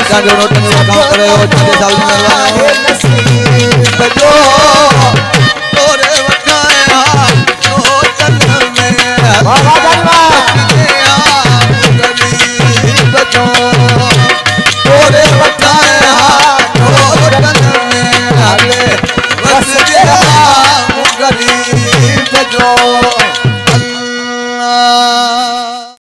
कांडो note में काम करे हो चांदे साल में नसीब जो तोरे वठाया तो चल में बाबा गरीब जो तोरे वठाया तो चल में हले बस गया गरीब जो अल्लाह